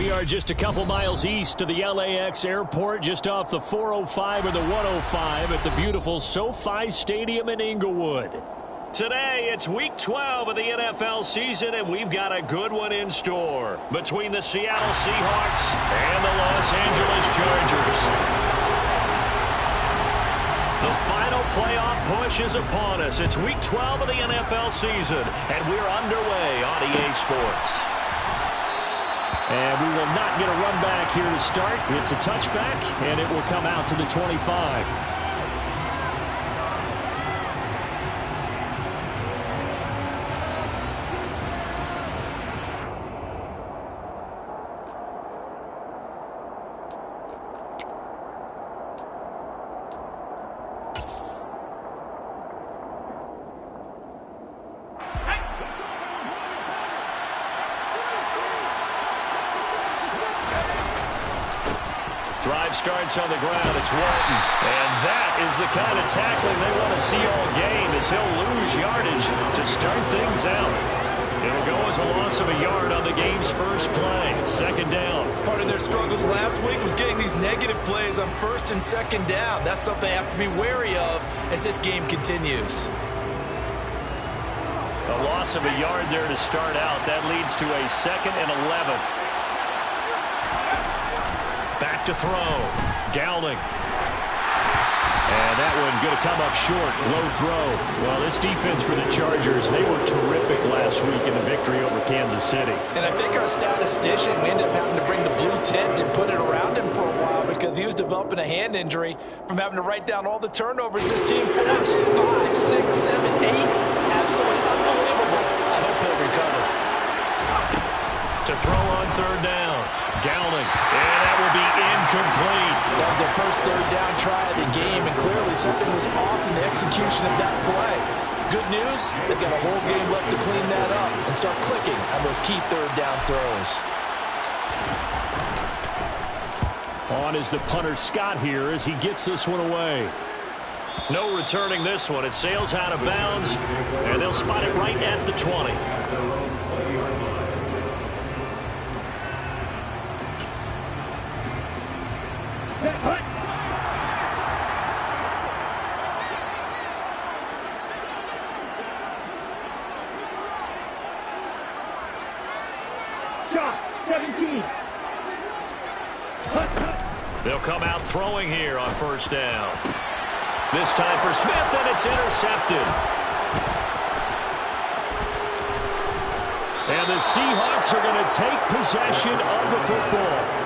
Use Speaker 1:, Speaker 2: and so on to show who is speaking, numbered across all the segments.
Speaker 1: We are just a couple miles east of the LAX airport, just off the 405 or the 105 at the beautiful SoFi Stadium in Inglewood. Today, it's Week 12 of the NFL season, and we've got a good one in store between the Seattle Seahawks and the Los Angeles Chargers. The final playoff push is upon us. It's Week 12 of the NFL season, and we're underway on EA Sports. And we will not get a run back here to start. It's a touchback, and it will come out to the 25. Drive starts on the ground. It's Walton. And that is the kind of tackling they want to see all game, as he'll lose yardage to start things out. It'll go as a loss of a yard on the game's first play. Second down.
Speaker 2: Part of their struggles last week was getting these negative plays on first and second down. That's something they have to be wary of as this game continues.
Speaker 1: A loss of a yard there to start out. That leads to a 2nd and 11. Back to throw. Dowling. And that one going to come up short. Low throw. Well, this defense for the Chargers, they were terrific last week in the victory over Kansas City.
Speaker 2: And I think our statistician, we ended up having to bring the blue tent and put it around him for a while because he was developing a hand injury from having to write down all the turnovers this team forced. 5, 6, 7, 8. Absolutely unbelievable. I hope he'll recover.
Speaker 1: To throw on third down. Dowling. And that will be incomplete.
Speaker 2: That was their first third down try of the game, and clearly something was off in the execution of that play. Good news, they've got a whole game left to clean that up and start clicking on those key third down throws.
Speaker 1: On is the punter Scott here as he gets this one away. No returning this one. It sails out of bounds, and they'll spot it right at the 20. They'll come out throwing here on first down. This time for Smith, and it's intercepted. And the Seahawks are going to take possession of the football.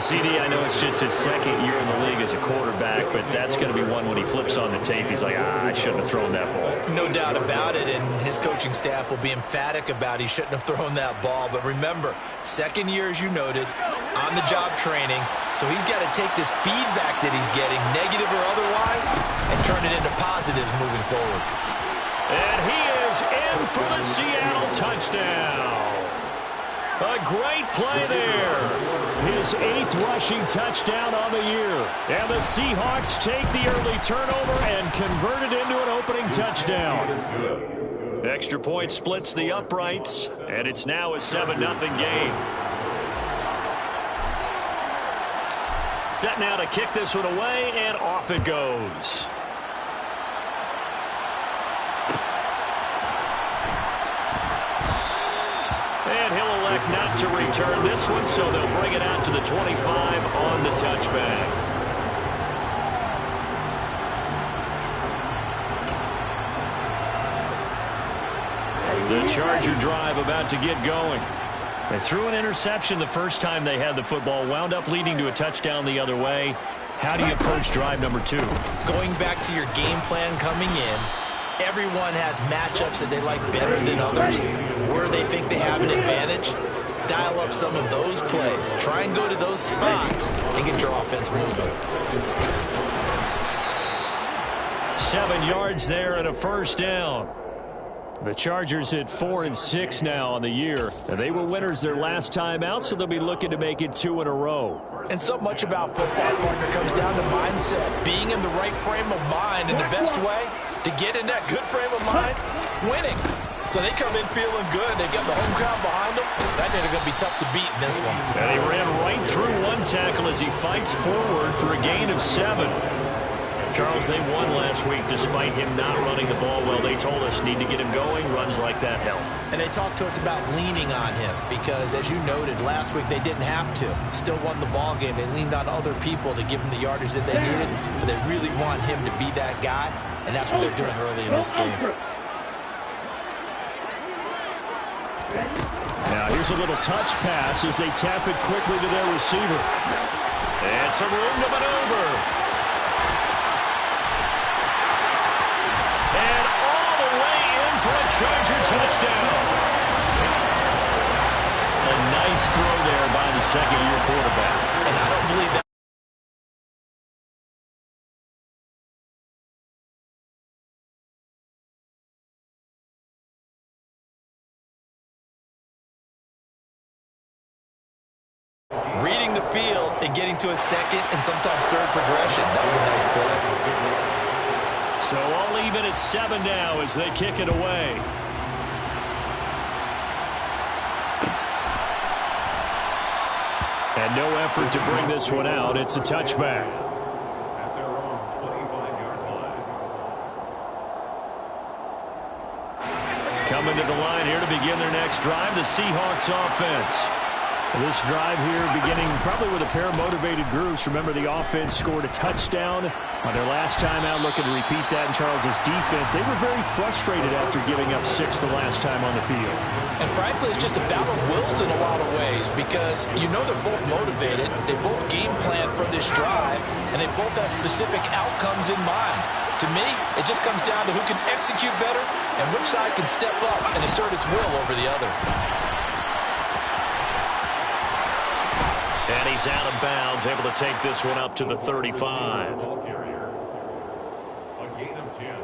Speaker 1: CD, I know it's just his second year in the league as a quarterback, but that's going to be one when he flips on the tape. He's like, I shouldn't have thrown that ball.
Speaker 2: No doubt about it, and his coaching staff will be emphatic about he shouldn't have thrown that ball. But remember, second year, as you noted, on-the-job training, so he's got to take this feedback that he's getting, negative or otherwise, and turn it into positives moving forward.
Speaker 1: And he is in for the Seattle touchdown. A great play there. His 8th rushing touchdown on the year. And the Seahawks take the early turnover and convert it into an opening touchdown. Extra point splits the uprights, and it's now a 7-0 game. Set now to kick this one away, and off it goes. And he'll elect not to return this one, so they'll bring it out to the 25 on the touchback. The Charger drive about to get going. They threw an interception the first time they had the football, wound up leading to a touchdown the other way. How do you approach drive number 2?
Speaker 2: Going back to your game plan coming in, everyone has matchups that they like better than others, where they think they have an advantage. Dial up some of those plays. Try and go to those spots and get your offense moving.
Speaker 1: 7 yards there and a first down. The Chargers at 4-6 now on the year. And they were winners their last time out, so they'll be looking to make it 2 in a row.
Speaker 2: And so much about football, partner, comes down to mindset. Being in the right frame of mind, and the best way to get in that good frame of mind, winning. So they come in feeling good. They've got the home crowd behind them. I think they're going to be tough to beat in this one.
Speaker 1: And he ran right through one tackle as he fights forward for a gain of 7. Charles, they won last week despite him not running the ball well. They told us need to get him going. Runs like that help.
Speaker 2: And they talked to us about leaning on him because, as you noted, last week they didn't have to. Still won the ball game. They leaned on other people to give them the yardage that they needed, but they really want him to be that guy, and that's what they're doing early in this game.
Speaker 1: Now here's a little touch pass as they tap it quickly to their receiver. And some room to maneuver. And all the way in for a Charger touchdown. A nice throw there by the second-year quarterback.
Speaker 2: And I don't believe that. Reading the field and getting to a second and sometimes third progression. That was a nice play.
Speaker 1: So all even at 7 now as they kick it away. And no effort to bring this one out. It's a touchback.
Speaker 3: At their own 25-yard line.
Speaker 1: Coming to the line here to begin their next drive, the Seahawks offense. This drive here beginning probably with a pair of motivated groups. Remember, the offense scored a touchdown on their last time out, looking to repeat that in Charles's defense. They were very frustrated after giving up 6 the last time on the field.
Speaker 2: And frankly, it's just a battle of wills in a lot of ways because you know they're both motivated. They both game plan for this drive, and they both have specific outcomes in mind. To me, it just comes down to who can execute better and which side can step up and assert its will over the other.
Speaker 1: And he's out of bounds, able to take this one up to the 35.
Speaker 3: Ball carrier. A gain of 10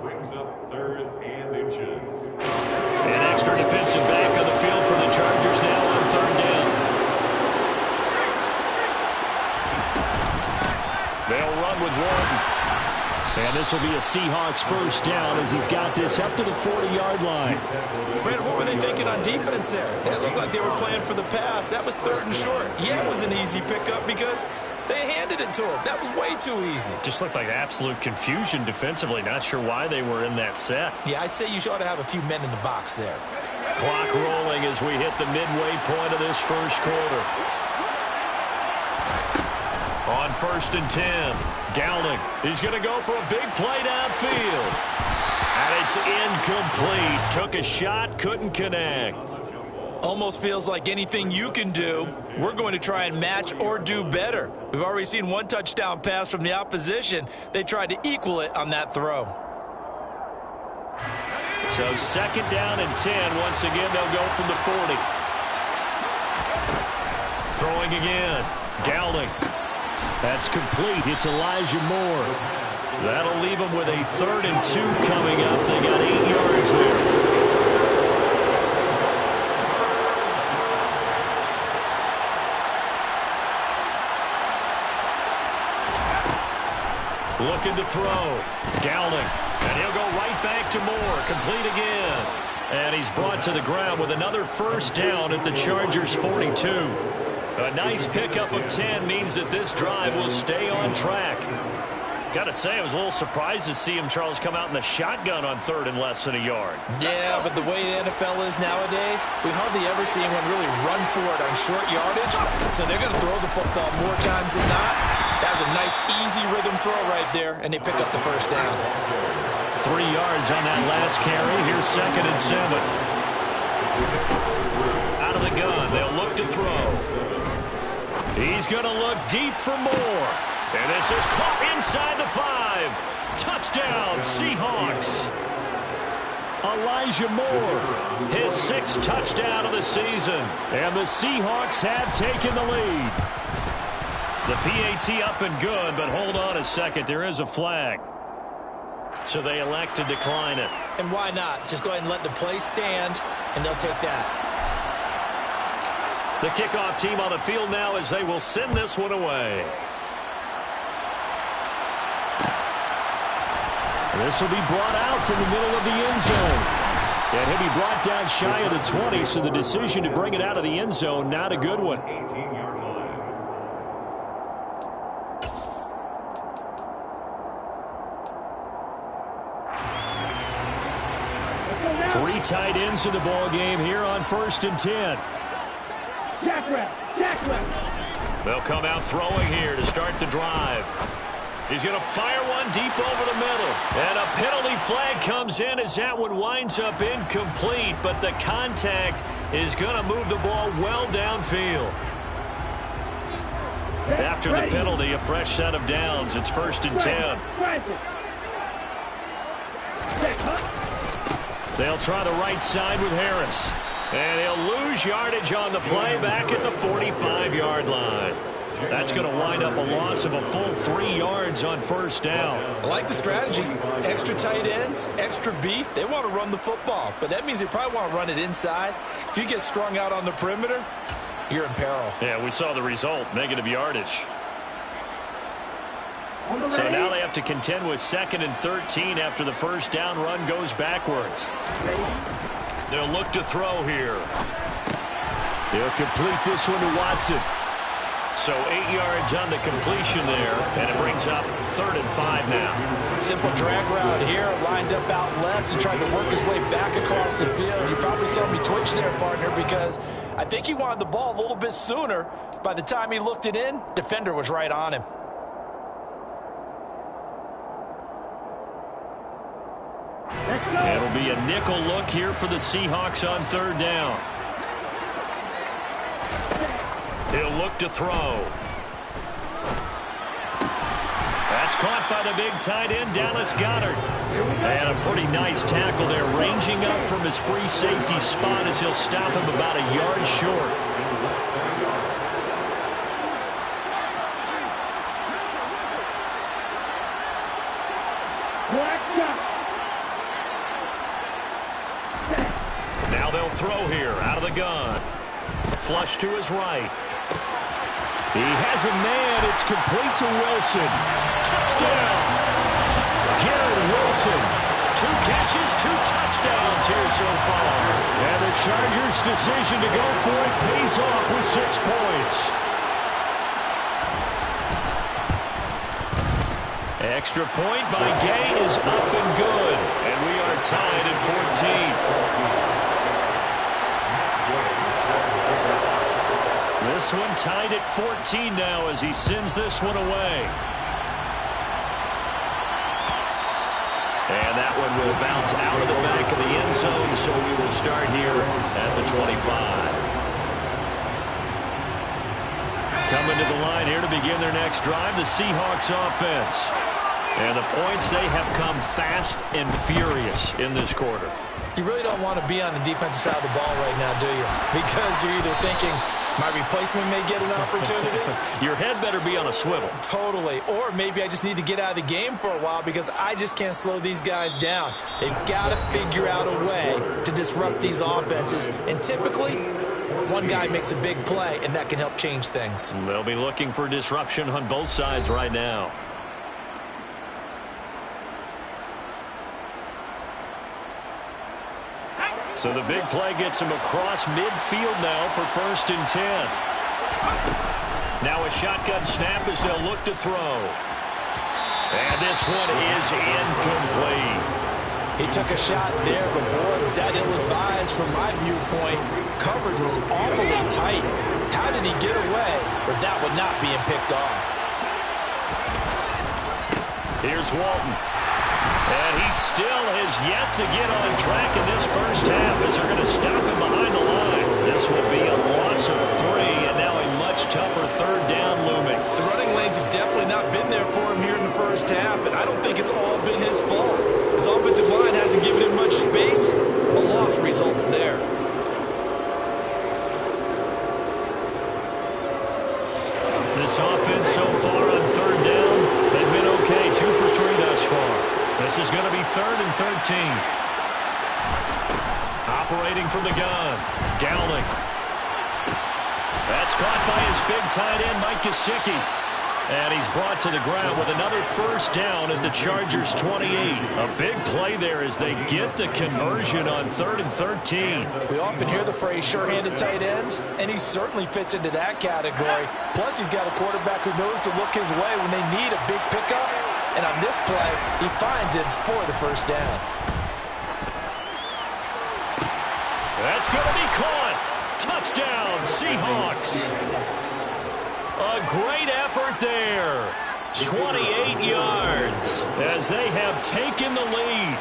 Speaker 3: brings up 3rd and inches.
Speaker 1: An extra defensive back on the field for the Chargers now on 3rd down. They'll run with Warden. And this will be a Seahawks first down as he's got this up to the 40-yard line.
Speaker 2: Brad, what were they thinking on defense there? It looked like they were playing for the pass. That was 3rd and short. Yeah, it was an easy pickup because they handed it to him. That was way too easy.
Speaker 1: Just looked like absolute confusion defensively. Not sure why they were in that set.
Speaker 2: Yeah, I'd say you ought to have a few men in the box there.
Speaker 1: Clock rolling as we hit the midway point of this first quarter. On 1st and 10, Dowling. He's going to go for a big play downfield. And it's incomplete. Took a shot, couldn't connect.
Speaker 2: Almost feels like anything you can do, we're going to try and match or do better. We've already seen one touchdown pass from the opposition. They tried to equal it on that throw.
Speaker 1: So 2nd down and 10. Once again, they'll go from the 40. Throwing again. Dowling. That's complete. It's Elijah Moore. That'll leave them with a 3rd and 2 coming up. They got 8 yards there. Looking to throw. Dowling. And he'll go right back to Moore. Complete again. And he's brought to the ground with another first down at the Chargers 42. A nice pickup of 10 means that this drive will stay on track. Got to say, I was a little surprised to see him, Charles, come out in the shotgun on 3rd and less than a yard.
Speaker 2: Yeah, but the way the NFL is nowadays, we hardly ever see anyone really run for it on short yardage. So they're going to throw the football more times than not. That was a nice, easy rhythm throw right there, and they pick up the first down.
Speaker 1: 3 yards on that last carry. Here's 2nd and 7. Out of the gun, they'll look to throw. He's going to look deep for Moore. And this is caught inside the 5. Touchdown, Seahawks. Elijah Moore, his 6th touchdown of the season. And the Seahawks have taken the lead. The PAT up and good, but hold on a second. There is a flag. So they elect to decline it.
Speaker 2: And why not? Just go ahead and let the play stand, and they'll take that.
Speaker 1: The kickoff team on the field now as they will send this one away. This will be brought out from the middle of the end zone. And he'll be brought down shy of the 20, so the decision to bring it out of the end zone, not a good one.
Speaker 3: 18-yard line.
Speaker 1: Three tight ends in the ball game here on 1st and 10. They'll come out throwing here to start the drive. He's going to fire one deep over the middle. And a penalty flag comes in as that one winds up incomplete, but the contact is going to move the ball well downfield. After the penalty, a fresh set of downs. It's 1st and 10. They'll try the right side with Harris. And he'll lose yardage on the play back at the 45-yard line. That's going to wind up a loss of a full 3 yards on 1st down.
Speaker 2: I like the strategy. Extra tight ends, extra beef. They want to run the football, but that means they probably want to run it inside. If you get strung out on the perimeter, you're in peril.
Speaker 1: Yeah, we saw the result, negative yardage. So now they have to contend with 2nd and 13 after the 1st down run goes backwards. They'll look to throw here. They'll complete this one to Watson. So 8 yards on the completion there, and it brings up 3rd and 5 now.
Speaker 2: Simple drag route here, lined up out left and tried to work his way back across the field. You probably saw me twitch there, partner, because I think he wanted the ball a little bit sooner. By the time he looked it in, defender was right on him.
Speaker 1: It'll be a nickel look here for the Seahawks on 3rd down. He'll look to throw. That's caught by the big tight end, Dallas Goedert. And a pretty nice tackle there, ranging up from his free safety spot as he'll stop him about a yard short. Now they'll throw here out of the gun. Flush to his right. He has a man. It's complete to Wilson. Touchdown. Garrett Wilson. 2 catches, 2 touchdowns here so far. And the Chargers' decision to go for it pays off with 6 points. Extra point by Gay is up and good. And we are tied at 14. This one tied at 14 now as he sends this one away. And that one will bounce out of the back of the end zone, so we will start here at the 25. Coming to the line here to begin their next drive, the Seahawks offense. And the points, they have come fast and furious in this quarter.
Speaker 2: You really don't want to be on the defensive side of the ball right now, do you? Because you're either thinking, my replacement may get an opportunity.
Speaker 1: Your head better be on a swivel.
Speaker 2: Totally. Or maybe I just need to get out of the game for a while because I just can't slow these guys down. They've got to figure out a way to disrupt these offenses. And typically, one guy makes a big play, and that can help change things.
Speaker 1: They'll be looking for disruption on both sides right now. So the big play gets him across midfield now for 1st and 10. Now a shotgun snap as they'll look to throw. And this one is incomplete.
Speaker 2: He took a shot there, but boy, was that ill-advised from my viewpoint. Coverage was awfully tight. How did he get away with that one not being picked off?
Speaker 1: Here's Walton. And he still has yet to get on track in this 1st half as they're going to stop him behind the line. This will be a loss of 3, and now a much tougher 3rd down looming.
Speaker 2: The running lanes have definitely not been there for him here in the 1st half, and I don't think it's all been his fault. His offensive line hasn't given him much space. A loss results there.
Speaker 1: This offense so far on 3rd down, they've been okay, 2 for 3 thus far. This is going to be 3rd and 13. Operating from the gun. Dowling. That's caught by his big tight end, Mike Gesicki. And he's brought to the ground with another first down at the Chargers' 28. A big play there as they get the conversion on 3rd and 13.
Speaker 2: We often hear the phrase sure-handed tight ends, and he certainly fits into that category. Plus, he's got a quarterback who knows to look his way when they need a big pickup. And on this play, he finds it for the first down.
Speaker 1: That's going to be caught. Touchdown, Seahawks. A great effort there. 28 yards as they have taken the lead.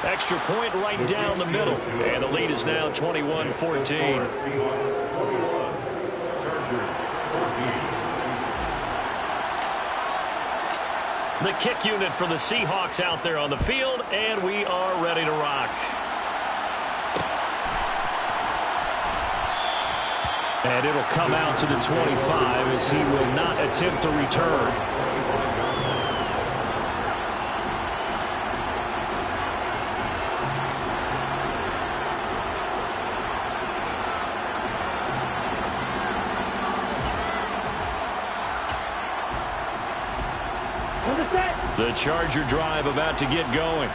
Speaker 1: Extra point right down the middle. And the lead is now 21-14.
Speaker 3: Seahawks 21, Chargers 14.
Speaker 1: The kick unit for the Seahawks out there on the field, and we are ready to rock. And it'll come out to the 25 as he will not attempt to return. The Charger drive about to get going.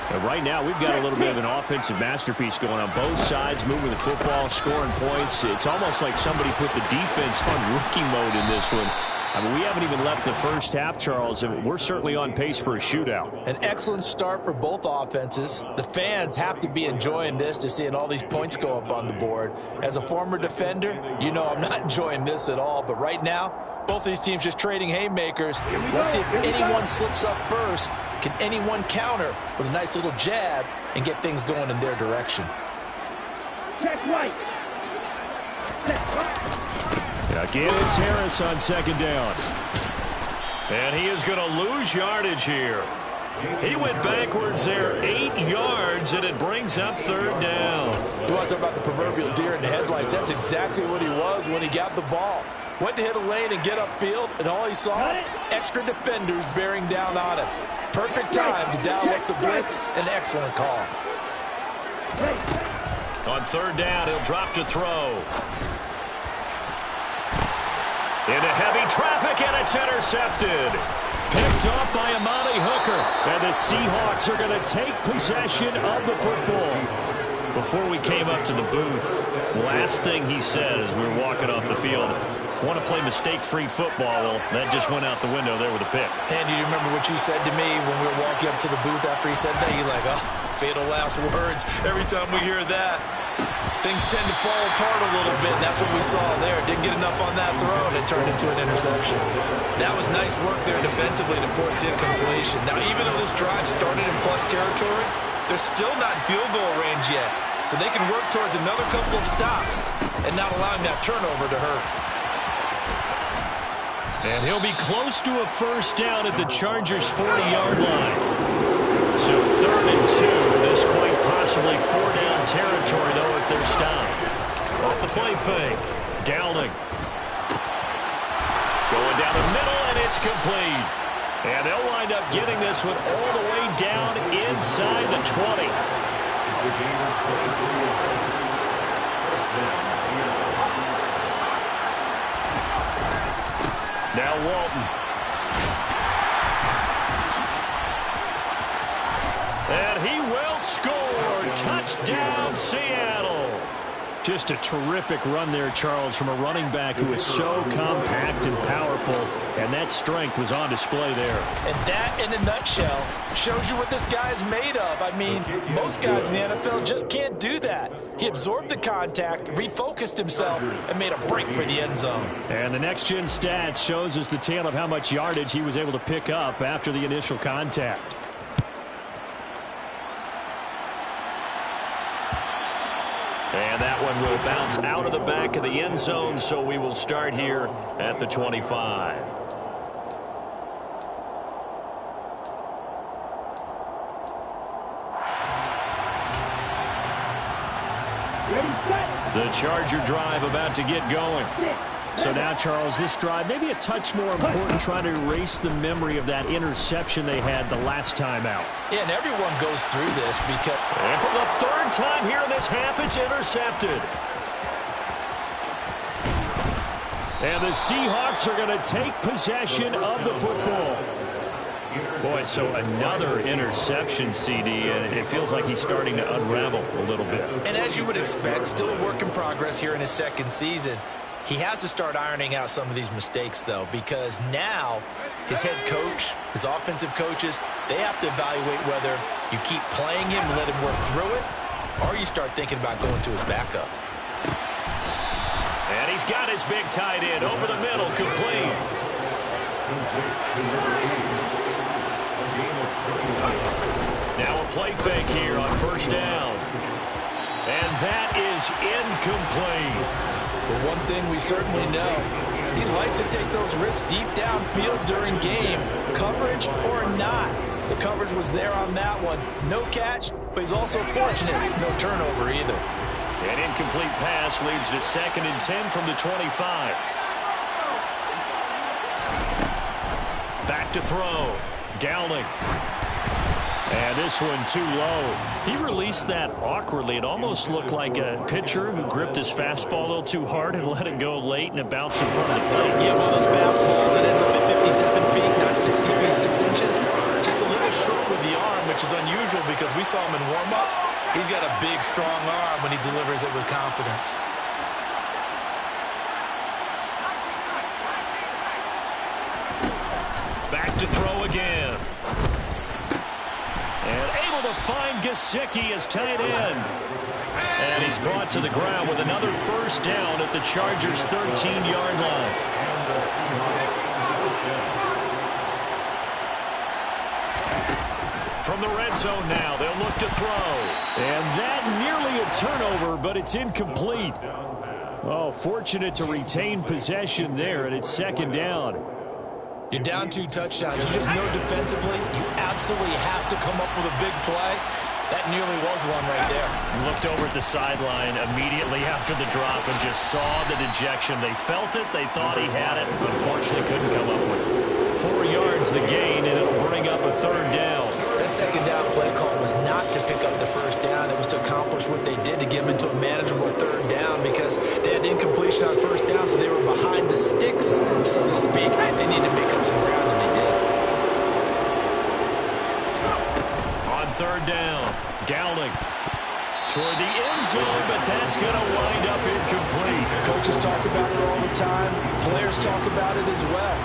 Speaker 1: And right now, we've got a little bit of an offensive masterpiece going on both sides, moving the football, scoring points. It's almost like somebody put the defense on rookie mode in this one. I mean, we haven't even left the first half, Charles, and we're certainly on pace for a shootout.
Speaker 2: An excellent start for both offenses. The fans have to be enjoying this to seeing all these points go up on the board. As a former defender, you know I'm not enjoying this at all. But right now, both these teams just trading haymakers. Let's see if anyone slips up first. Can anyone counter with a nice little jab and get things going in their direction?
Speaker 4: Check right.
Speaker 1: Again, it's Harris on second down. And he is going to lose yardage here. He went backwards there 8 yards, and it brings up third down.
Speaker 2: You want to talk about the proverbial deer in the headlights. That's exactly what he was when he got the ball. Went to hit a lane and get upfield, and all he saw, extra defenders bearing down on him. Perfect time to dial up the blitz. An excellent call.
Speaker 1: On third down, he'll drop to throw. Into heavy traffic, and it's intercepted. Picked off by Amani Hooker. And the Seahawks are going to take possession of the football. Before we came up to the booth, last thing he said as we were walking off the field, want to play mistake-free football. Well, that just went out the window there with a pick.
Speaker 2: And do you remember what you said to me when we were walking up to the booth after he said that? You're like, oh, fatal last words. Every time we hear that, things tend to fall apart a little bit. And that's what we saw there. Didn't get enough on that throw, and it turned into an interception. That was nice work there defensively to force the incompletion. Now, even though this drive started in plus territory, they're still not in field goal range yet. So they can work towards another couple of stops and not allowing that turnover to hurt.
Speaker 1: And he'll be close to a first down at the Chargers' 40-yard line. So 3rd and 2. This quite possibly 4-down territory, though, if they're stopped. Off the play fake. Downing. Going down the middle, and it's complete. And they'll wind up getting this one all the way down inside the 20.
Speaker 3: It's a game of 23 yards. First down, Seattle.
Speaker 1: Now Walton. And he will score. Touchdown, Seattle. Just a terrific run there, Charles, from a running back who is so compact and powerful, and that strength was on display there.
Speaker 2: And that, in a nutshell, shows you what this guy is made of. I mean, most guys in the NFL just can't do that. He absorbed the contact, refocused himself, and made a break for the end zone.
Speaker 1: And the next-gen stats shows us the tale of how much yardage he was able to pick up after the initial contact. And that one will bounce out of the back of the end zone, so we will start here at the 25. The Charger drive about to get going. So now, Charles, this drive maybe a touch more important, trying to erase the memory of that interception they had the last time out.
Speaker 2: Yeah, and everyone goes through this because...
Speaker 1: And for the 3rd time here in this half, it's intercepted. And the Seahawks are going to take possession of the football. Boy, so another interception, CD, and it feels like he's starting to unravel a little bit.
Speaker 2: And as you would expect, still a work in progress here in his second season. He has to start ironing out some of these mistakes, though, because now his head coach, his offensive coaches, they have to evaluate whether you keep playing him and let him work through it, or you start thinking about going to his backup.
Speaker 1: And he's got his big tight end over the middle, complete. Now a play fake here on first down. And that is incomplete.
Speaker 5: Well, one thing we certainly know, he likes to take those risks deep downfield during games, coverage or not. The coverage was there on that one. No catch, but he's also fortunate. No turnover either.
Speaker 1: An incomplete pass leads to 2nd and 10 from the 25. Back to throw. Downing. And this one too low. He released that awkwardly. It almost looked like a pitcher who gripped his fastball a little too hard and let it go late, and it bounced in front of the plate.
Speaker 2: Yeah, one of those fastballs that ends up at 57 feet, not 60 feet, 6 inches. Just a little short with the arm, which is unusual because we saw him in warm-ups. He's got a big, strong arm when he delivers it with confidence.
Speaker 1: Back to throw again. And able to find Gesicki as tight end. And he's brought to the ground with another first down at the Chargers' 13-yard line. From the red zone now, they'll look to throw. And that nearly a turnover, but it's incomplete. Oh, fortunate to retain possession there, and it's 2nd down.
Speaker 2: You're down 2 touchdowns. You just know defensively you absolutely have to come up with a big play. That nearly was one right there.
Speaker 1: Looked over at the sideline immediately after the drop and just saw the dejection. They felt it. They thought he had it. Unfortunately, couldn't come up with it. 4 yards the gain, and it'll bring up a 3rd down.
Speaker 2: That 2nd down play call was not to pick up the first down. It was to accomplish what they did to get them into a manageable 3rd down because they had incompletion on first down, so they were behind the sticks, so to speak. They needed to make up some ground, and they did.
Speaker 1: On 3rd down, Downing toward the end zone, but that's going to wind up incomplete.
Speaker 2: Coaches talk about it all the time. Players talk about it as well.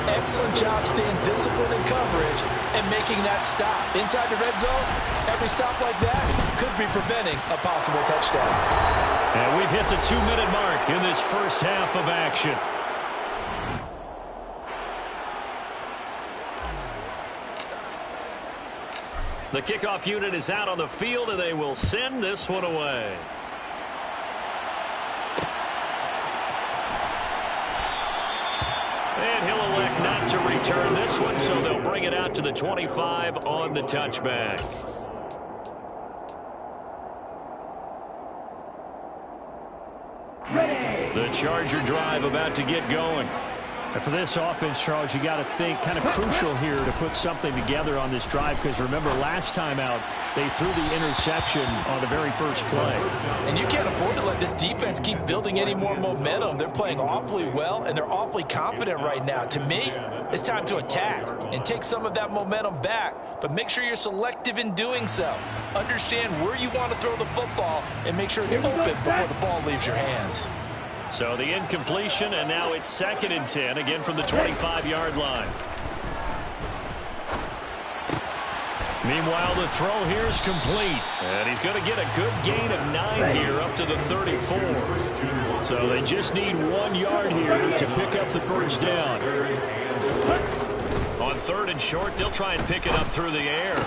Speaker 2: Excellent job staying disciplined in coverage and making that stop. Inside the red zone, every stop like that could be preventing a possible touchdown.
Speaker 1: And we've hit the 2-minute mark in this first half of action. The kickoff unit is out on the field, and they will send this one away. And he'll elect not to return this one, so they'll bring it out to the 25 on the touchback. The Charger drive about to get going. And for this offense, Charles, you got to think kind of crucial here to put something together on this drive because remember last time out they threw the interception on the very first play.
Speaker 2: And you can't afford to let this defense keep building any more momentum. They're playing awfully well and they're awfully confident right now. To me, it's time to attack and take some of that momentum back, but make sure you're selective in doing so. Understand where you want to throw the football and make sure it's open before the ball leaves your hands.
Speaker 1: So the incompletion, and now it's 2nd and 10, again from the 25-yard line. Meanwhile, the throw here is complete. And he's going to get a good gain of 9 here up to the 34. So they just need 1 yard here to pick up the first down. On 3rd and short, they'll try and pick it up through the air.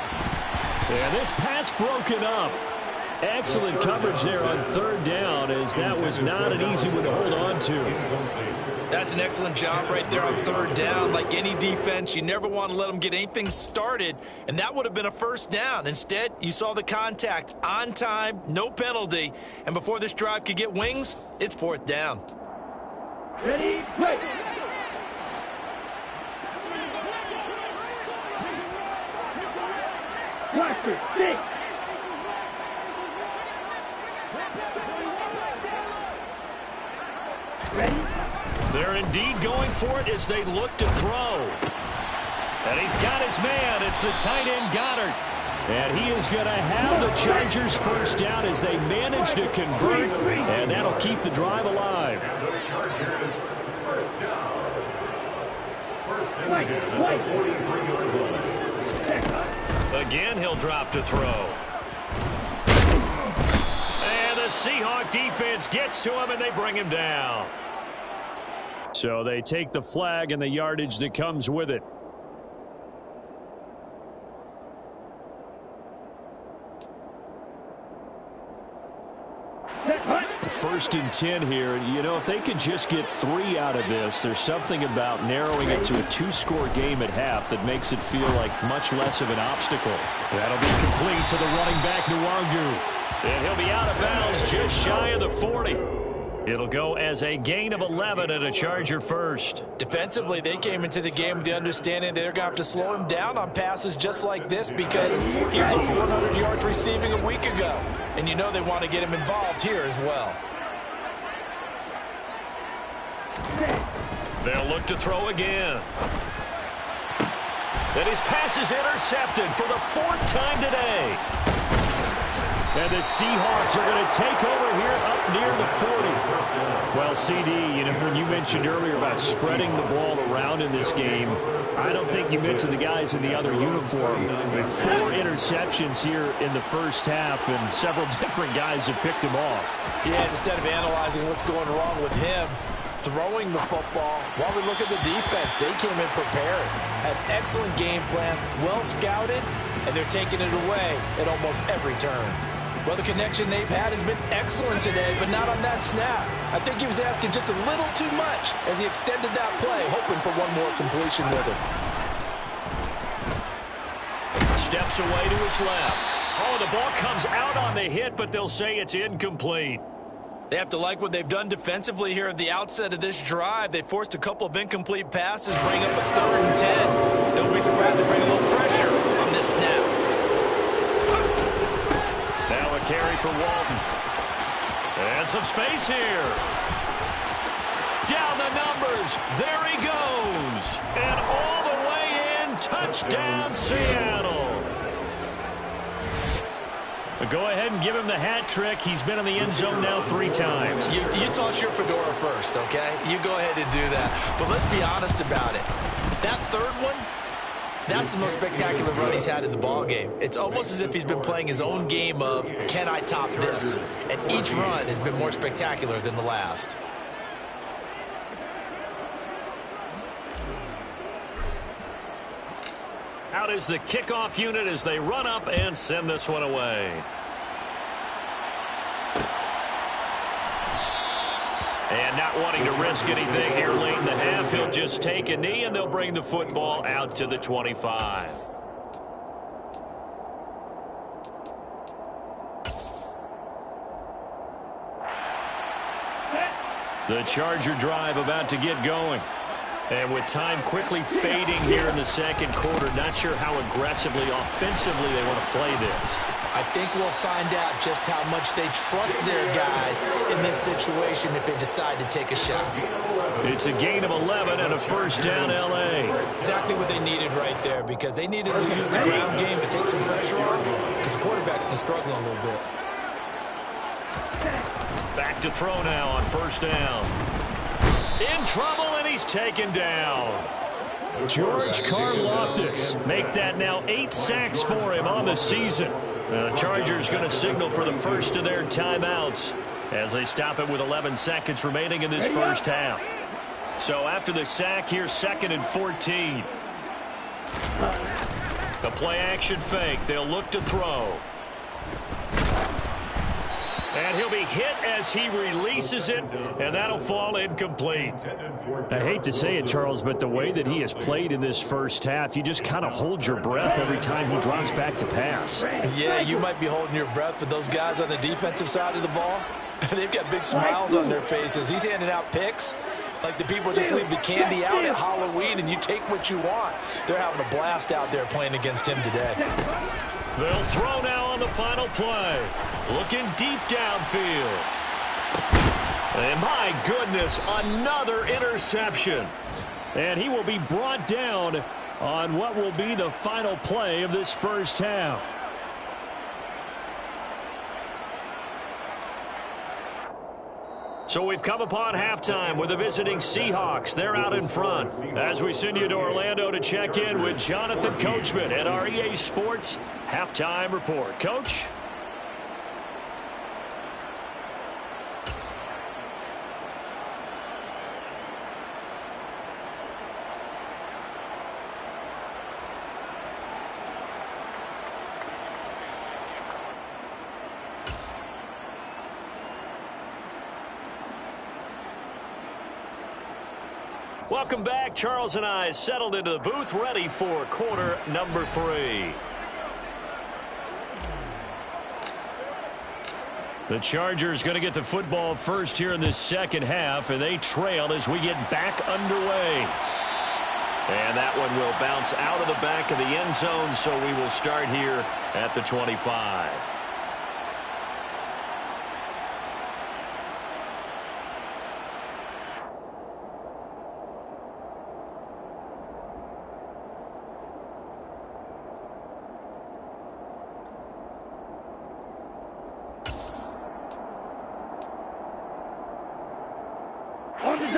Speaker 1: And this pass broken up. Excellent coverage there on 3rd down, as that was not an easy one to hold on to.
Speaker 2: That's an excellent job right there on 3rd down. Like any defense, you never want to let them get anything started, and that would have been a first down. Instead, you saw the contact on time, no penalty, and before this drive could get wings, it's 4th down.
Speaker 4: Ready, play. Watch it, stick. Ready?
Speaker 1: They're indeed going for it as they look to throw. And he's got his man. It's the tight end, Goddard. And he is going to have the Chargers first down as they manage to convert. And that'll keep the drive alive.
Speaker 3: And the Chargers first down. First and 10 at the 43-yard line.
Speaker 1: Again, he'll drop to throw. And the Seahawk defense gets to him, and they bring him down. So they take the flag and the yardage that comes with it. First and 10 here. You know, if they could just get 3 out of this, there's something about narrowing it to a 2-score game at half that makes it feel like much less of an obstacle. That'll be complete to the running back, Nwangu. And he'll be out of bounds just shy of the 40. It'll go as a gain of 11 and a Charger first.
Speaker 2: Defensively, they came into the game with the understanding they're going to have to slow him down on passes just like this because he was over 100 yards receiving a week ago. And you know they want to get him involved here as well.
Speaker 1: They'll look to throw again. And his pass is intercepted for the 4th time today. And the Seahawks are going to take over here up near the 40. Well, CD, you know, when you mentioned earlier about spreading the ball around in this game, I don't think you mentioned the guys in the other uniform. With 4 interceptions here in the first half, and several different guys have picked him off.
Speaker 2: Yeah, instead of analyzing what's going wrong with him, throwing the football, while we look at the defense, they came in prepared. Had excellent game plan, well scouted, and they're taking it away at almost every turn. Well, the connection they've had has been excellent today, but not on that snap. I think he was asking just a little too much as he extended that play, hoping for one more completion with it.
Speaker 1: Steps away to his left. Oh, the ball comes out on the hit, but they'll say it's incomplete.
Speaker 2: They have to like what they've done defensively here at the outset of this drive. They forced a couple of incomplete passes, bring up a 3rd and 10. Don't be surprised to bring a little pressure on this snap.
Speaker 1: Now a carry for Walton. And some space here. Down the numbers. There he goes. And all the way in. Touchdown, Seattle. But go ahead and give him the hat trick. He's been in the end zone now 3 times.
Speaker 2: You toss your fedora first, okay? You go ahead and do that. But let's be honest about it. That 3rd one, that's the most spectacular run he's had in the ballgame. It's almost as if he's been playing his own game of, can I top this? And each run has been more spectacular than the last.
Speaker 1: Out is the kickoff unit as they run up and send this one away. And not wanting to risk anything here late in the half, he'll just take a knee and they'll bring the football out to the 25. The Charger drive about to get going. And with time quickly fading here in the second quarter, not sure how aggressively, offensively they want to play this.
Speaker 2: I think we'll find out just how much they trust their guys in this situation if they decide to take a shot.
Speaker 1: It's a gain of 11 and a first down, L.A.
Speaker 2: Exactly what they needed right there because they needed to use the ground game to take some pressure off because the quarterback's been struggling a little bit.
Speaker 1: Back to throw now on first down. In trouble, and he's taken down. George Karlaftis make that now 8 sacks for him on the season. The Chargers going to signal for the first of their timeouts as they stop it with 11 seconds remaining in this first half. So after the sack, here's 2nd and 14. The play action fake. They'll look to throw. And he'll be hit as he releases it, and that'll fall incomplete. I hate to say it, Charles, but the way that he has played in this first half, you just kind of hold your breath every time he drops back to pass.
Speaker 2: Yeah, you might be holding your breath, but those guys on the defensive side of the ball, they've got big smiles on their faces. He's handing out picks like the people just leave the candy out at Halloween, and you take what you want. They're having a blast out there playing against him today.
Speaker 1: They'll throw now on the final play. Looking deep downfield. And my goodness, another interception. And he will be brought down on what will be the final play of this first half. So we've come upon halftime with the visiting Seahawks. They're out in front. As we send you to Orlando to check in with Jonathan Coachman at our EA Sports Halftime Report. Coach? Welcome back. Charles and I settled into the booth, ready for quarter number 3. The Chargers going to get the football first here in this second half, and they trail as we get back underway. And that one will bounce out of the back of the end zone, so we will start here at the 25.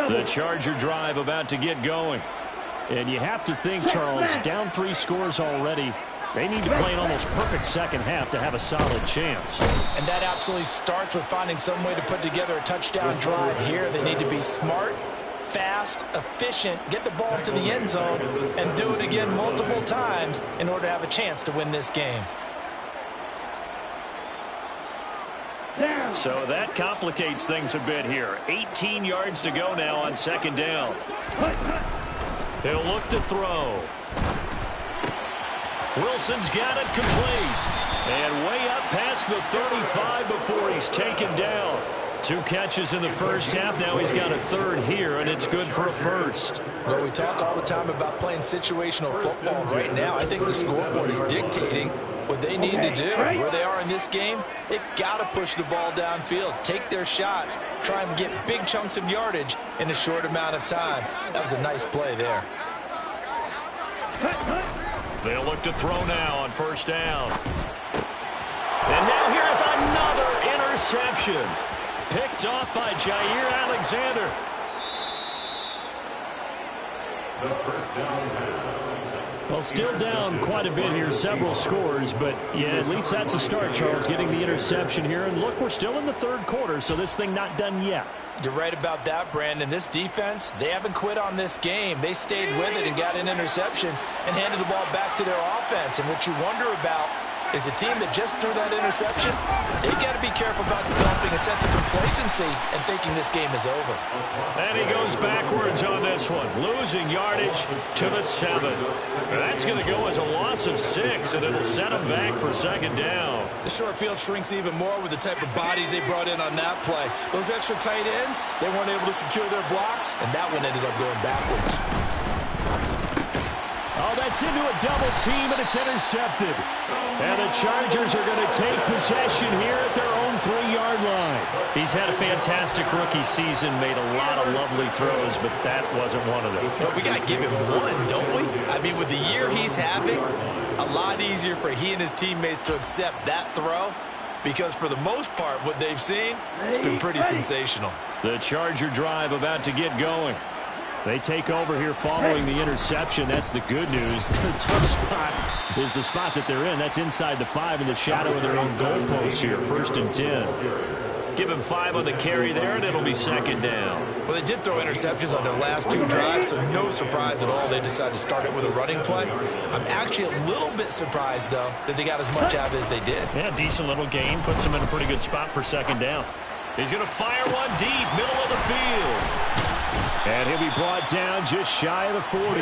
Speaker 1: The Charger drive about to get going. And you have to think, Charles, down 3 scores already. They need to play an almost perfect second half to have a solid chance.
Speaker 5: And that absolutely starts with finding some way to put together a touchdown drive here. They need to be smart, fast, efficient, get the ball to the end zone, and do it again multiple times in order to have a chance to win this game.
Speaker 1: So that complicates things a bit here. 18 yards to go now on second down. He'll look to throw. Wilson's got it complete. And way up past the 35 before he's taken down. 2 catches in the first half. Now he's got a third here, and it's good for a first.
Speaker 5: Well, we talk all the time about playing situational football. Right now, I think the scoreboard is dictating what they need to do. Where they are in this game, they've got to push the ball downfield, take their shots, try and get big chunks of yardage in a short amount of time. That was a nice play there.
Speaker 1: They'll look to throw now on first down. And now here's another interception. Picked off by Jair Alexander.
Speaker 3: The first down pass.
Speaker 1: Well, still down quite a bit here, several scores, but yeah, at least that's a start, Charles, getting the interception here. And look, we're still in the third quarter, so this thing not done yet.
Speaker 5: You're right about that, Brandon. This defense, they haven't quit on this game. They stayed with it and got an interception and handed the ball back to their offense. And what you wonder about is a team that just threw that interception, they got to be careful about developing a sense of complacency and thinking this game is over.
Speaker 1: And he goes backwards on this one, losing yardage to the 7. That's going to go as a loss of 6, and it'll set him back for second down.
Speaker 2: The short field shrinks even more with the type of bodies they brought in on that play. Those extra tight ends, they weren't able to secure their blocks, and that one ended up going backwards.
Speaker 1: Oh, that's into a double team, and it's intercepted. And the Chargers are going to take possession here at their own 3-yard line. He's had a fantastic rookie season, made a lot of lovely throws, but that wasn't one of them.
Speaker 2: But we got to give him one, don't we? I mean, with the year he's having, a lot easier for he and his teammates to accept that throw, because for the most part, what they've seen, it's been pretty sensational.
Speaker 1: The Charger drive about to get going. They take over here following the interception. That's the good news. The tough spot is the spot that they're in. That's inside the 5 in the shadow of their own goalpost here. 1st and 10. Give him 5 on the carry there, and it'll be second down.
Speaker 2: Well, they did throw interceptions on their last 2 drives, so no surprise at all they decided to start it with a running play. I'm actually a little bit surprised, though, that they got as much out of it as they did.
Speaker 1: Yeah, decent little gain. Puts them in a pretty good spot for second down. He's going to fire one deep, middle of the field. And he'll be brought down just shy of the 40.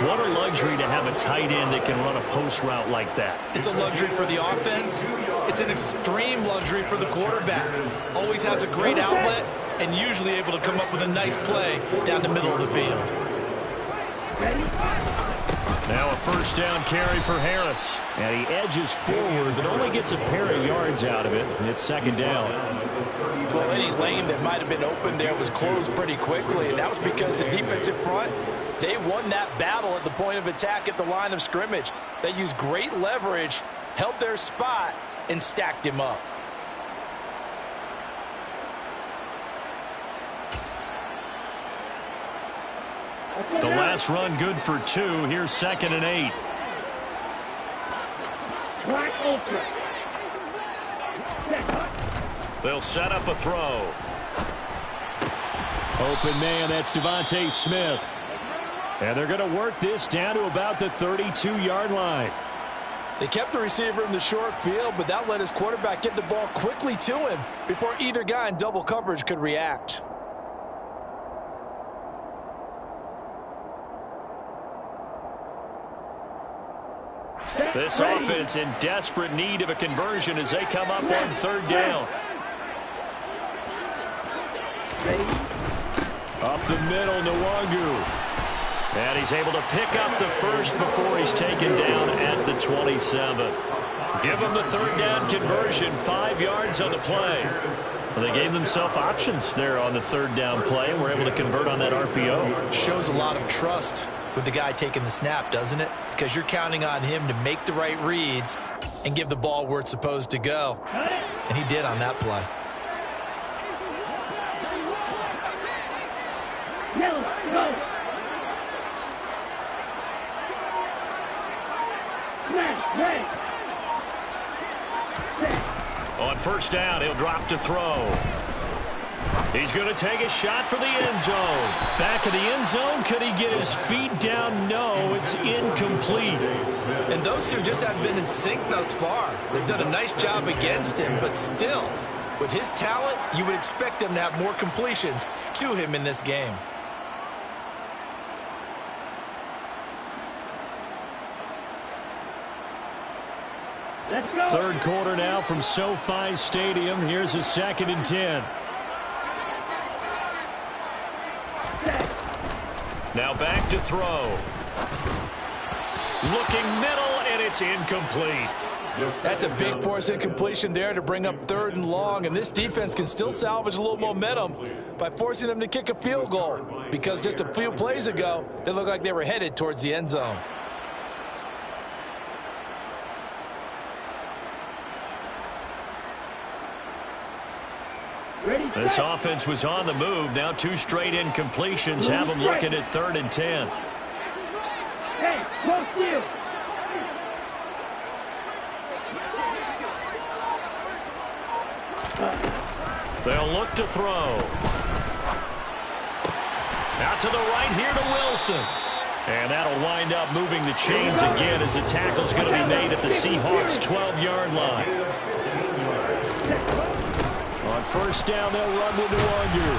Speaker 1: What a luxury to have a tight end that can run a post route like that.
Speaker 2: It's a luxury for the offense. It's an extreme luxury for the quarterback. Always has a great outlet and usually able to come up with a nice play down the middle of the field.
Speaker 1: Now a first down carry for Harris. And he edges forward, but only gets a pair of yards out of it. It's second down.
Speaker 5: Well, any lane that might have been open there was closed pretty quickly, and that was because the defensive front, they won that battle at the point of attack at the line of scrimmage. They used great leverage, held their spot, and stacked him up.
Speaker 1: The last run good for 2. Here's 2nd and 8.
Speaker 4: Wide open.
Speaker 1: They'll set up a throw. Open man, that's Devontae Smith. And they're going to work this down to about the 32-yard line.
Speaker 5: They kept the receiver in the short field, but that let his quarterback get the ball quickly to him before either guy in double coverage could react.
Speaker 1: This offense in desperate need of a conversion as they come up on 3rd down. Up the middle, Nwangu. And he's able to pick up the first before he's taken down at the 27. Give him the 3rd down conversion, 5 yards on the play. Well, they gave themselves options there on the 3rd down play and were able to convert on that RPO.
Speaker 2: Shows a lot of trust with the guy taking the snap, doesn't it? Because you're counting on him to make the right reads and give the ball where it's supposed to go. And he did on that play.
Speaker 4: Go.
Speaker 1: On 1st down, he'll drop to throw. He's going to take a shot for the end zone. Back of the end zone. Could he get his feet down? No, it's incomplete.
Speaker 2: And those two just haven't been in sync thus far. They've done a nice job against him, but still, with his talent, you would expect them to have more completions to him in this game.
Speaker 1: Third quarter now from SoFi Stadium. Here's a 2nd and 10. Now back to throw. Looking middle, and it's incomplete.
Speaker 5: That's a big force incompletion there to bring up 3rd and long, and this defense can still salvage a little momentum by forcing them to kick a field goal, because just a few plays ago, they looked like they were headed towards the end zone.
Speaker 1: This offense was on the move. Now 2 straight incompletions have them looking at 3rd and 10.
Speaker 4: Hey, close you.
Speaker 1: They'll look to throw. Out to the right here to Wilson. And that'll wind up moving the chains again as the tackle's going to be made at the Seahawks' 12-yard line. On 1st down, they'll run with Nwangu.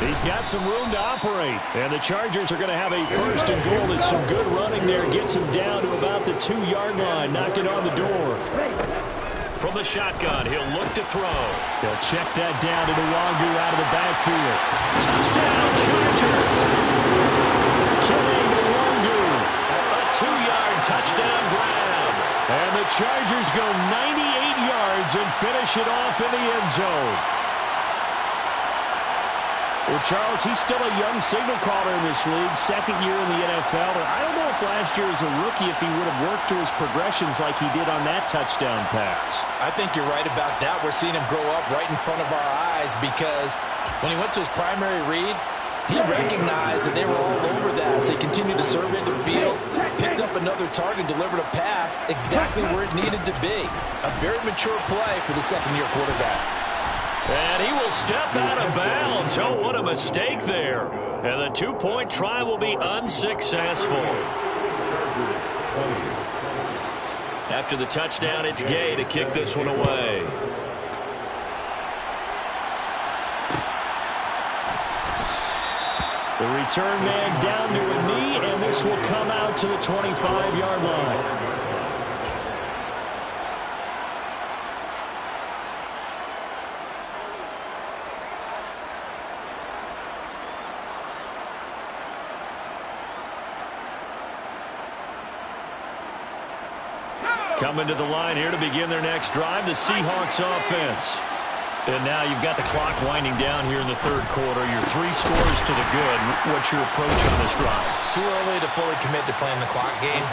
Speaker 1: He's got some room to operate. And the Chargers are going to have a 1st and goal. There's some good running there. Gets him down to about the 2-yard line. Knocking on the door. From the shotgun, he'll look to throw. They'll check that down to Nwangu out of the backfield. Touchdown, Chargers. Killing Nwangu. A 2-yard touchdown grab. And the Chargers go 98 yards and finish it off in the end zone. Well, Charles, he's still a young signal caller in this league, 2nd year in the NFL. And I don't know if last year as a rookie if he would have worked through his progressions like he did on that touchdown pass.
Speaker 5: I think you're right about that. We're seeing him grow up right in front of our eyes because when he went to his primary read, he recognized that they were all over that as they continued to survey the field, picked up another target, delivered a pass exactly where it needed to be. A very mature play for the 2nd-year quarterback.
Speaker 1: And he will step out of bounds. Oh, what a mistake there. And the 2-point try will be unsuccessful. After the touchdown, it's Gay to kick this one away. The return man down to a knee, and this will come out to the 25-yard line. Coming to the line here to begin their next drive, the Seahawks offense. And now you've got the clock winding down here in the third quarter. Your 3 scores to the good. What's your approach on this drive?
Speaker 2: Too early to fully commit to playing the clock game.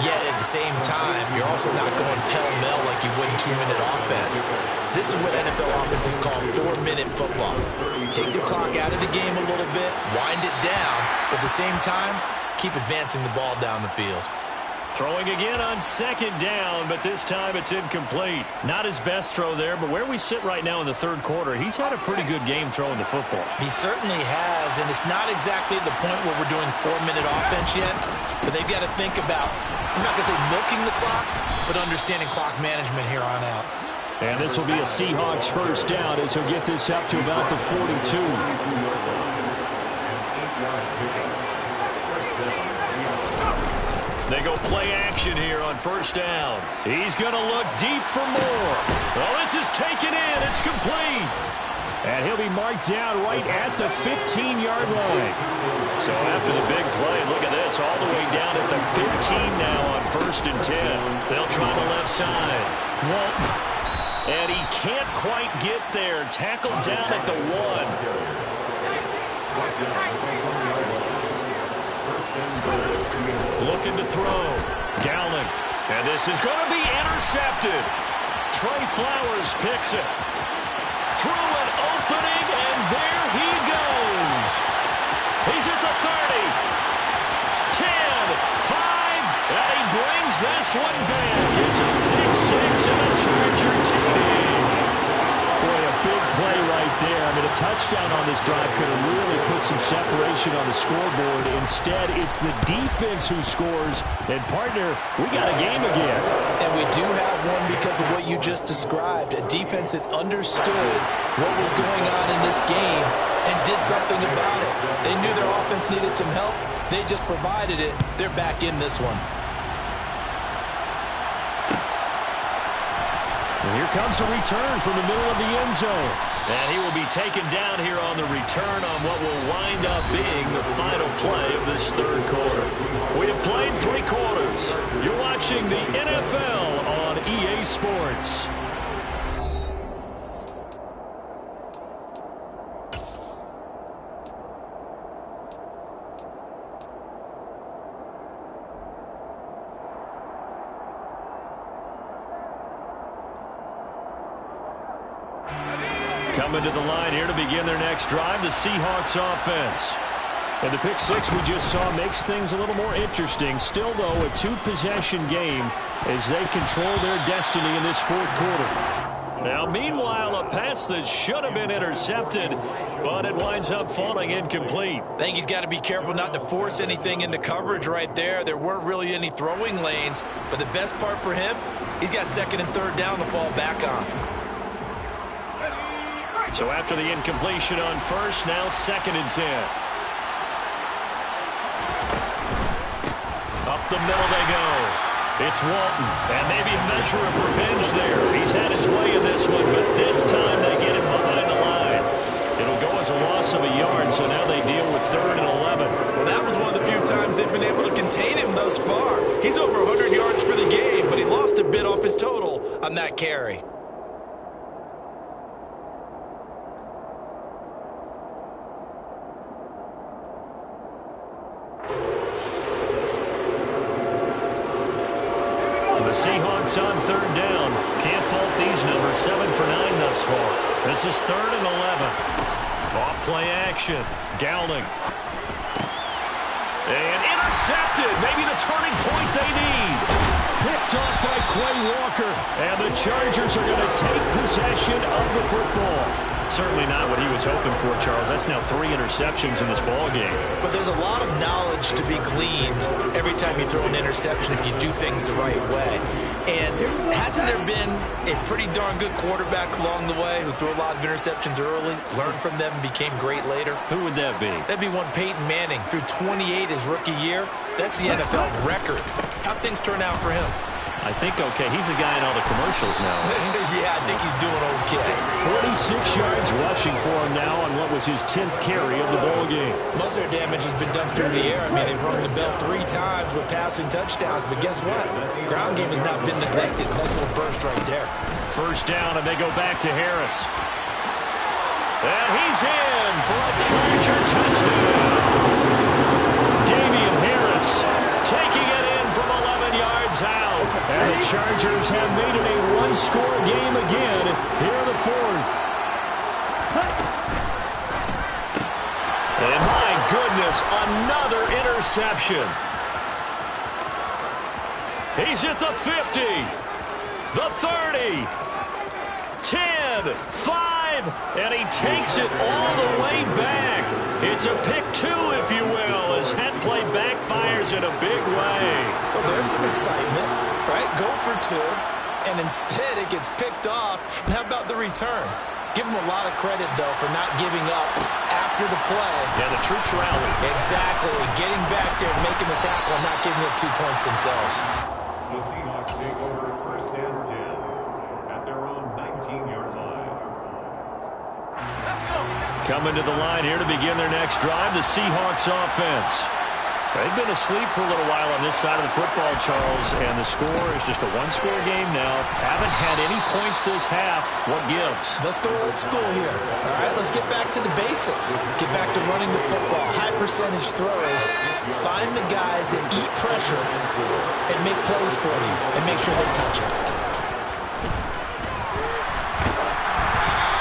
Speaker 2: Yet at the same time, you're also not going pell-mell like you would in 2-minute offense. This is what NFL offenses call 4-minute football. Take the clock out of the game a little bit, wind it down, but at the same time, keep advancing the ball down the field.
Speaker 1: Throwing again on second down, but this time it's incomplete. Not his best throw there, but where we sit right now in the third quarter, he's had a pretty good game throwing the football.
Speaker 2: He certainly has, and it's not exactly at the point where we're doing 4-minute offense yet, but they've got to think about, I'm not going to say milking the clock, but understanding clock management here on out.
Speaker 1: And this will be a Seahawks first down as he'll get this up to about the 42. They go play action here on first down. He's going to look deep for more. Well, this is taken in. It's complete. And he'll be marked down right at the 15-yard line. So after the big play, look at this, all the way down at the 15 now on first and 10. They'll try the left side. Walton. And he can't quite get there. Tackled down at the 1. Looking to throw. Dowling. And this is going to be intercepted. Trey Flowers picks it. Through an opening, and there he goes. He's at the 30. 10, 5, and he brings this one back. It's a pick 6 and a Charger TD. Boy, a big play right there. I mean, a touchdown on this drive could have really put some separation on the scoreboard. Instead, it's the defense who scores. And, partner, we got a game again.
Speaker 5: And we do have one because of what you just described. A defense that understood what was going on in this game and did something about it. They knew their offense needed some help. They just provided it. They're back in this one.
Speaker 1: And here comes a return from the middle of the end zone. And he will be taken down here on the return on what will wind up being the final play of this third quarter. We have played 3 quarters. You're watching the NFL on EA Sports. Coming to the line here to begin their next drive, the Seahawks offense. And the pick 6 we just saw makes things a little more interesting. Still, though, a 2-possession game as they control their destiny in this fourth quarter. Now, meanwhile, a pass that should have been intercepted, but it winds up falling incomplete.
Speaker 2: I think he's got to be careful not to force anything into coverage right there. There weren't really any throwing lanes, but the best part for him, he's got second and third down to fall back on.
Speaker 1: So after the incompletion on first, now second and 10. Up the middle they go. It's Walton, and maybe a measure of revenge there. He's had his way in this one, but this time they get him behind the line. It'll go as a loss of a yard, so now they deal with third and 11.
Speaker 2: Well, that was one of the few times they've been able to contain him thus far. He's over 100 yards for the game, but he lost a bit off his total on that carry.
Speaker 1: The Seahawks on third down. Can't fault these numbers. 7 for 9 thus far. This is third and 11. Off play action. Dowling. And intercepted. Maybe the turning point they need. Picked off by Quay Walker. And the Chargers are going to take possession of the football. Certainly not what he was hoping for, Charles. That's now 3 interceptions in this ball game.
Speaker 2: But there's a lot of knowledge to be gleaned every time you throw an interception if you do things the right way. And hasn't there been a pretty darn good quarterback along the way who threw a lot of interceptions early, learned from them, and became great later?
Speaker 1: Who would that be?
Speaker 2: That'd be one Peyton Manning. Threw 28 his rookie year. That's the NFL record. How'd things turn out for him?
Speaker 1: I think okay. He's a guy in all the commercials now.
Speaker 2: Yeah, I think he's doing okay.
Speaker 1: 46 yards rushing for him now on what was his 10th carry of the ball game.
Speaker 2: Most of their damage has been done through the air. I mean, they've rung the bell 3 times with passing touchdowns, but guess what? Ground game has not been neglected. Nice little burst right there.
Speaker 1: First down, and they go back to Harris. And he's in for a Charger touchdown. Damian Harris taking it in from 11 yards out. And the Chargers have made it a one-score game again here in the fourth. And my goodness, another interception. He's at the 50, the 30, 10, 5, and he takes it all the way back. It's a pick 2, if you will, as head play backfires in a big way.
Speaker 2: Well, there's some excitement, right? Go for 2, and instead it gets picked off. And how about the return? Give him a lot of credit, though, for not giving up after the play.
Speaker 1: Yeah, the troops rally.
Speaker 2: Exactly. Getting back there, making the tackle, and not giving up 2 points themselves.
Speaker 3: The Seahawks take over first and 10 at their own 19-yard line.
Speaker 1: Coming to the line here to begin their next drive, the Seahawks offense. They've been asleep for a little while on this side of the football, Charles, and the score is just a one-score game now. Haven't had any points this half. What gives?
Speaker 2: Let's go old school here. All right, let's get back to the basics. Get back to running the football, high percentage throws. Find the guys that eat pressure and make plays for you and make sure they touch it.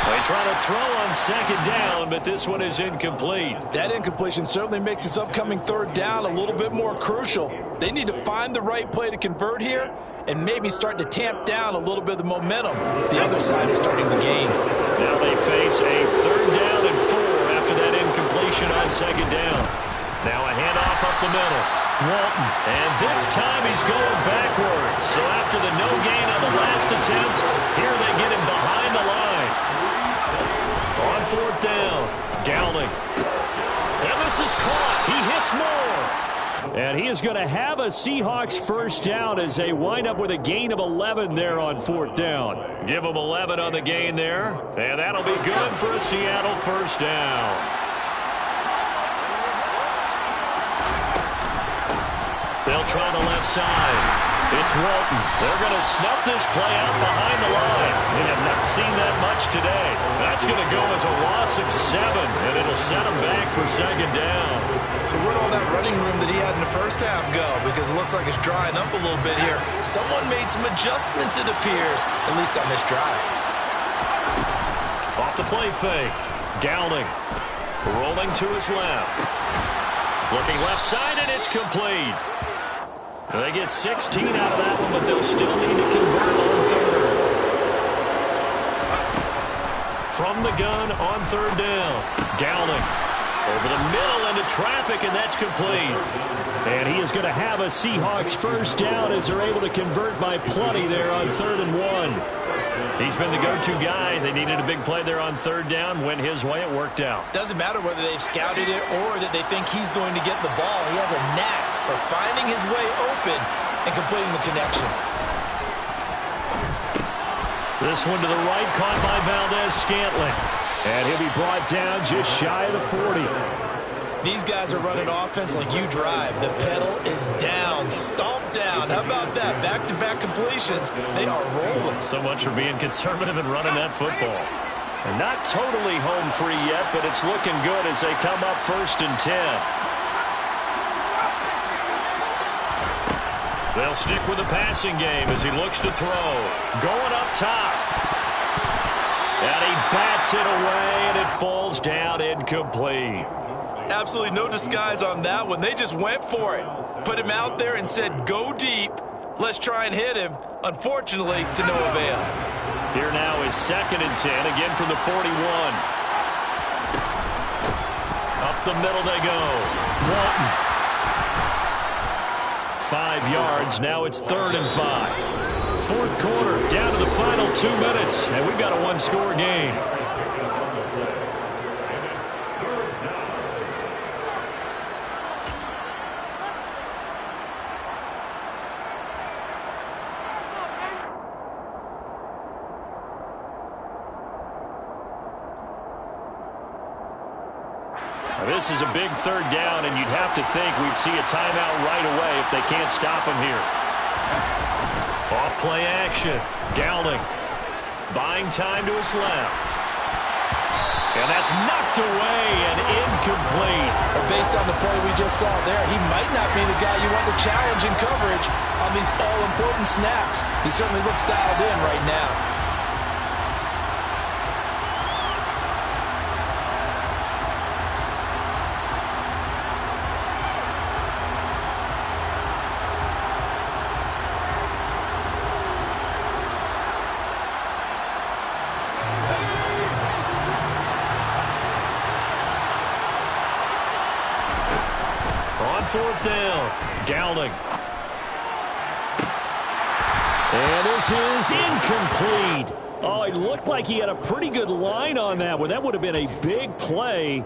Speaker 1: They try to throw on second down, but this one is incomplete.
Speaker 5: That incompletion certainly makes this upcoming third down a little bit more crucial. They need to find the right play to convert here and maybe start to tamp down a little bit of the momentum the other side is starting to gain.
Speaker 1: Now they face a third down and 4 after that incompletion on second down. Now a handoff up the middle. Walton, and this time he's going backwards. So after the no gain on the last attempt, here they get him behind the line. On fourth down, Dowling. And this is caught. He hits more. And he is going to have a Seahawks first down as they wind up with a gain of 11 there on fourth down. Give them 11 on the gain there, and that'll be good for a Seattle first down. They'll try the left side. It's Walton. They're going to snuff this play out behind the line. We have not seen that much today. That's going to go as a loss of 7, and it'll set them back for second down.
Speaker 2: So where'd all that running room that he had in the first half go? Because it looks like it's drying up a little bit here. Someone made some adjustments, it appears, at least on this drive.
Speaker 1: Off the play fake. Dowling rolling to his left. Looking left side, and it's complete. They get 16 out of that one, but they'll still need to convert on third. From the gun on third down. Dowling over the middle into traffic, and that's complete. And he is going to have a Seahawks first down as they're able to convert by plenty there on 3rd and 1. He's been the go-to guy. They needed a big play there on third down. Went his way. It worked out.
Speaker 2: Doesn't matter whether they've scouted it or that they think he's going to get the ball. He has a knack for finding his way open and completing the connection.
Speaker 1: This one to the right, caught by Valdez-Scantling. And he'll be brought down just shy of the 40.
Speaker 2: These guys are running offense like you drive. The pedal is down, stomped down. How about that? Back-to-back completions. They are rolling.
Speaker 1: So much for being conservative and running that football. And not totally home free yet, but it's looking good as they come up 1st and 10. They'll stick with the passing game as he looks to throw. Going up top. And he bats it away, and it falls down incomplete.
Speaker 2: Absolutely no disguise on that one. They just went for it. Put him out there and said, go deep. Let's try and hit him. Unfortunately, to no avail.
Speaker 1: Here now is 2nd and 10, again from the 41. Up the middle they go. Walton. 5 yards. Now it's 3rd and 5. Fourth quarter, down to the final 2 minutes, and we've got a one-score game. This is a big third down, and you'd have to think we'd see a timeout right away if they can't stop him here. Off play action. Downing. Buying time to his left. And that's knocked away and incomplete.
Speaker 5: Based on the play we just saw there, he might not be the guy you want to challenge in coverage on these all-important snaps. He certainly looks dialed in right now.
Speaker 1: Fourth down. Downing. And this is incomplete. Oh, it looked like he had a pretty good line on that one. That would have been a big play,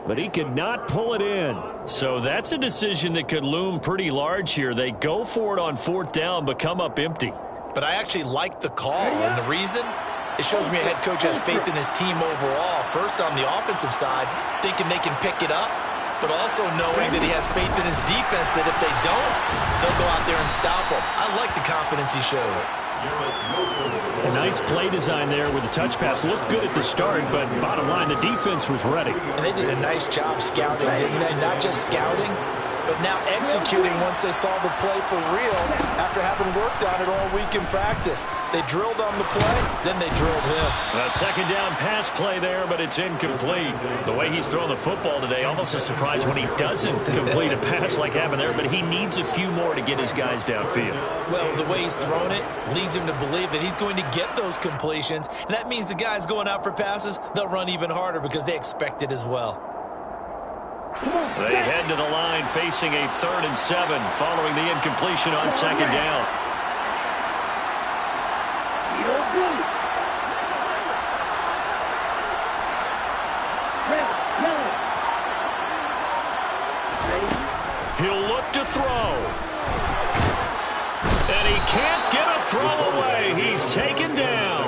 Speaker 1: but he could not pull it in. So that's a decision that could loom pretty large here. They go for it on fourth down, but come up empty.
Speaker 2: But I actually like the call, and the reason? It shows me a head coach has faith in his team overall. First on the offensive side, thinking they can pick it up, but also knowing that he has faith in his defense that if they don't, they'll go out there and stop him. I like the confidence he showed.
Speaker 1: A nice play design there with the touch pass. Looked good at the start, but bottom line, the defense was ready.
Speaker 5: And they did a nice job scouting, didn't they? Not just scouting, but now executing once they saw the play for real after having worked on it all week in practice. They drilled on the play, then they drilled him.
Speaker 1: A second down pass play there, but it's incomplete. The way he's throwing the football today, almost a surprise when he doesn't complete a pass like happened there, but he needs a few more to get his guys downfield.
Speaker 2: Well, the way he's thrown it leads him to believe that he's going to get those completions, and that means the guys going out for passes, they'll run even harder because they expect it as well.
Speaker 1: They head to the line facing a 3rd and 7 following the incompletion on second down. He'll look to throw. And he can't get a throw away. He's taken down.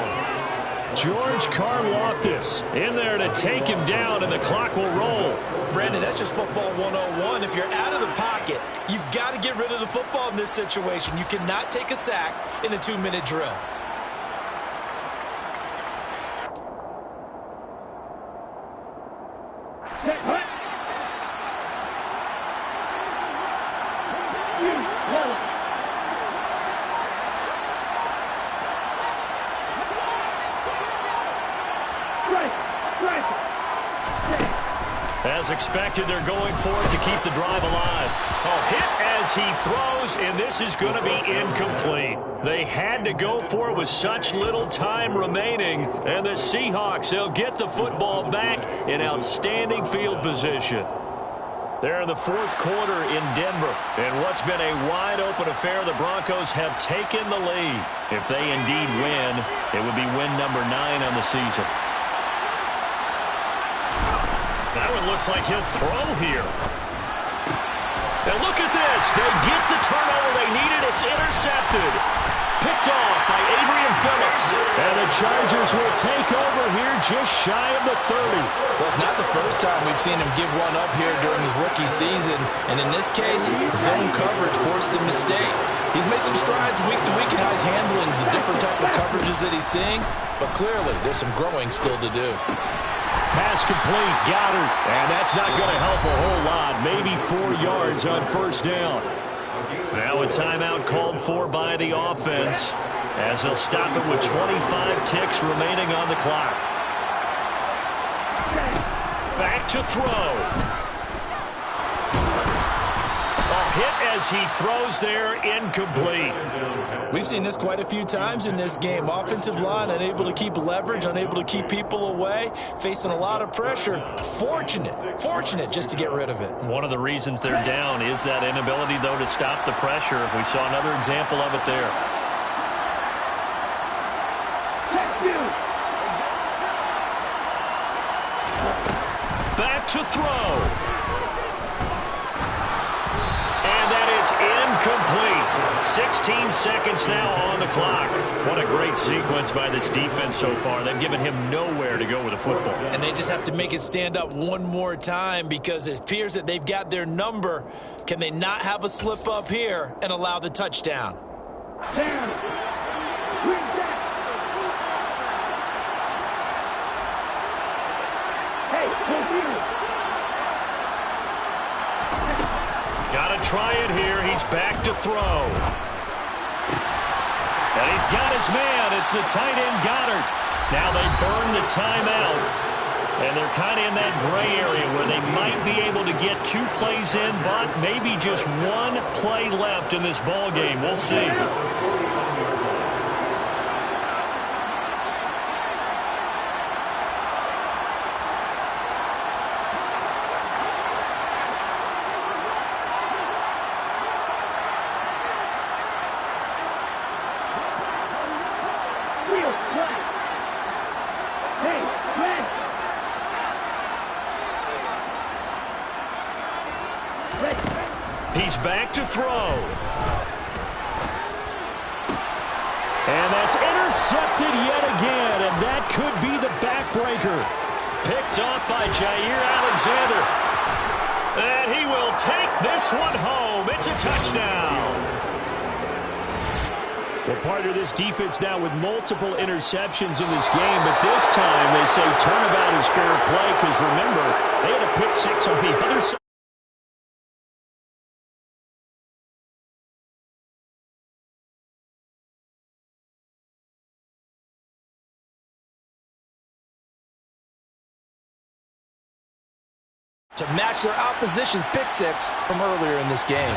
Speaker 1: George Karlaftis in there to take him down, and the clock will roll.
Speaker 2: Brandon, that's just football 101. If you're out of the pocket, you've got to get rid of the football in this situation. You cannot take a sack in a 2-minute drill.
Speaker 1: As expected, they're going for it to keep the drive alive. Oh, hit as he throws, and this is going to be incomplete. They had to go for it with such little time remaining, and the Seahawks, they'll get the football back in outstanding field position. They're in the 4th quarter in Denver, and what's been a wide-open affair, the Broncos have taken the lead. If they indeed win, it would be win number 9 on the season. That one looks like he'll throw here. And look at this. They get the turnover they needed. It's intercepted. Picked off by Adrian Phillips. And the Chargers will take over here just shy of the 30.
Speaker 5: Well, it's not the first time we've seen him give one up here during his rookie season. And in this case, zone coverage forced him to stay. He's made some strides week to week in how he's handling the different type of coverages that he's seeing. But clearly, there's some growing still to do.
Speaker 1: Pass complete, Goddard, and that's not going to help a whole lot. Maybe 4 yards on first down. Now a timeout called for by the offense as they'll stop it with 25 ticks remaining on the clock. Back to throw. Hit as he throws there, incomplete.
Speaker 2: We've seen this quite a few times in this game. Offensive line unable to keep leverage, unable to keep people away, facing a lot of pressure. Fortunate just to get rid of it.
Speaker 1: One of the reasons they're down is that inability, though, to stop the pressure. We saw another example of it there. Back to throw. incomplete. 16 seconds now on the clock. What a great sequence by this defense so far. They've given him nowhere to go with the football.
Speaker 2: And they just have to make it stand up one more time because it appears that they've got their number. Can they not have a slip up here and allow the touchdown?
Speaker 4: Down. Bring back. Hey, go here.
Speaker 1: Got to try it here. He's back to throw. And he's got his man. It's the tight end, Goddard. Now they burn the timeout. And they're kind of in that gray area where they might be able to get 2 plays in, but maybe just 1 play left in this ball game. We'll see.
Speaker 4: Real play. Hey, red.
Speaker 1: He's back to throw. And that's intercepted yet again, and that could be the backbreaker. Picked off by Jair Alexander. And he will take this one home. It's a touchdown. Well, partner, this defense now with multiple interceptions in this game, but this time they say turnabout is fair play because, remember, they had a pick 6 on the other side.
Speaker 5: To match their opposition's pick 6 from earlier in this game.